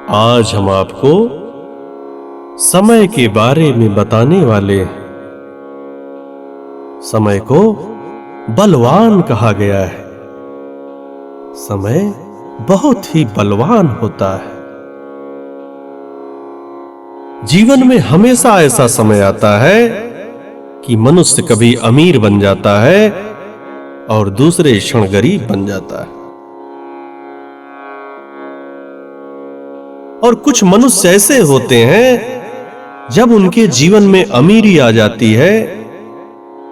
आज हम आपको समय के बारे में बताने वाले हैं। समय को बलवान कहा गया है। समय बहुत ही बलवान होता है। जीवन में हमेशा ऐसा समय आता है कि मनुष्य कभी अमीर बन जाता है और दूसरे क्षण गरीब बन जाता है। और कुछ मनुष्य ऐसे होते हैं जब उनके जीवन में अमीरी आ जाती है,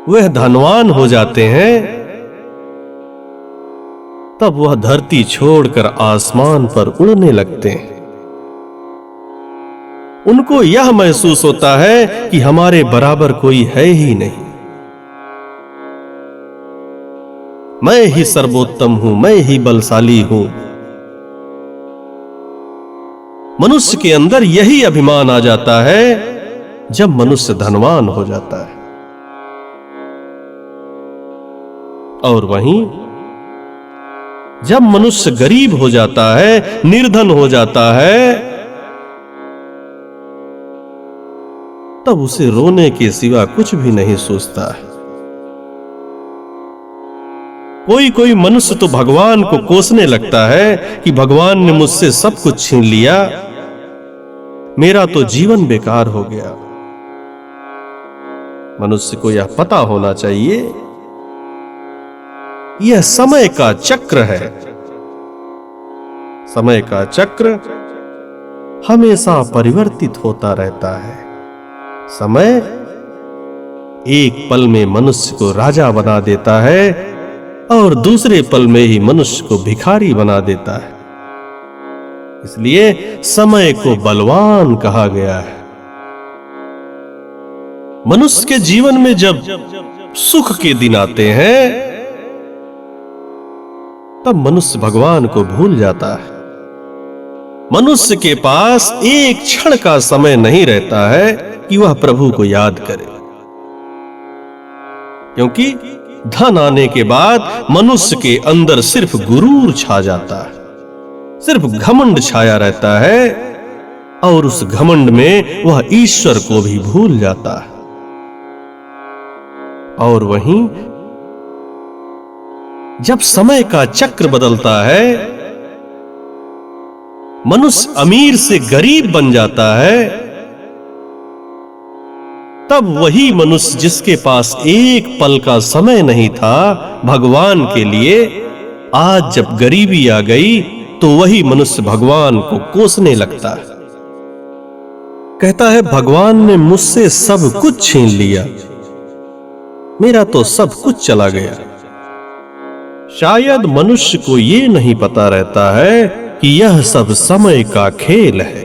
वह धनवान हो जाते हैं, तब वह धरती छोड़कर आसमान पर उड़ने लगते हैं। उनको यह महसूस होता है कि हमारे बराबर कोई है ही नहीं। मैं ही सर्वोत्तम हूं, मैं ही बलशाली हूं। मनुष्य के अंदर यही अभिमान आ जाता है जब मनुष्य धनवान हो जाता है। और वहीं जब मनुष्य गरीब हो जाता है, निर्धन हो जाता है, तब उसे रोने के सिवा कुछ भी नहीं सोचता है। कोई कोई मनुष्य तो भगवान को कोसने लगता है कि भगवान ने मुझसे सब कुछ छीन लिया, मेरा तो जीवन बेकार हो गया। मनुष्य को यह पता होना चाहिए, यह समय का चक्र है। समय का चक्र हमेशा परिवर्तित होता रहता है। समय एक पल में मनुष्य को राजा बना देता है और दूसरे पल में ही मनुष्य को भिखारी बना देता है। इसलिए समय को बलवान कहा गया है। मनुष्य के जीवन में जब सुख के दिन आते हैं, तब मनुष्य भगवान को भूल जाता है। मनुष्य के पास एक क्षण का समय नहीं रहता है कि वह प्रभु को याद करे, क्योंकि धन आने के बाद मनुष्य के अंदर सिर्फ गुरूर छा जाता है, सिर्फ घमंड छाया रहता है, और उस घमंड में वह ईश्वर को भी भूल जाता है। और वहीं जब समय का चक्र बदलता है, मनुष्य अमीर से गरीब बन जाता है, तब वही मनुष्य जिसके पास एक पल का समय नहीं था भगवान के लिए, आज जब गरीबी आ गई तो वही मनुष्य भगवान को कोसने लगता है। कहता है भगवान ने मुझसे सब कुछ छीन लिया, मेरा तो सब कुछ चला गया। शायद मनुष्य को यह नहीं पता रहता है कि यह सब समय का खेल है।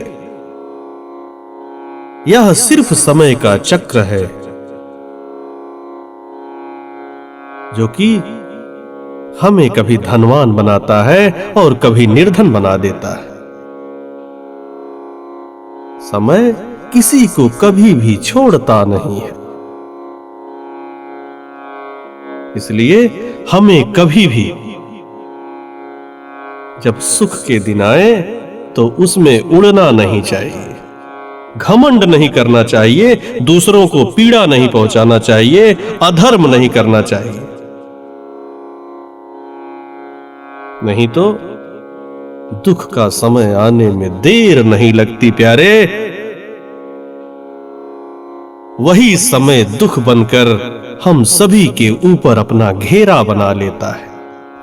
यह सिर्फ समय का चक्र है जो कि हमें कभी धनवान बनाता है और कभी निर्धन बना देता है। समय किसी को कभी भी छोड़ता नहीं है। इसलिए हमें कभी भी जब सुख के दिन आए तो उसमें उड़ना नहीं चाहिए, घमंड नहीं करना चाहिए, दूसरों को पीड़ा नहीं पहुंचाना चाहिए, अधर्म नहीं करना चाहिए। नहीं तो दुख का समय आने में देर नहीं लगती प्यारे। वही समय दुख बनकर हम सभी के ऊपर अपना घेरा बना लेता है।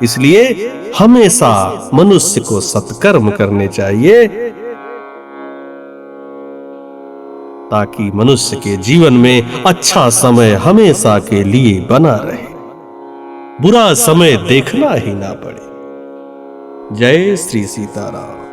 इसलिए हमेशा मनुष्य को सत्कर्म करने चाहिए, ताकि मनुष्य के जीवन में अच्छा समय हमेशा के लिए बना रहे, बुरा समय देखना ही ना पड़े। जय श्री सीताराम।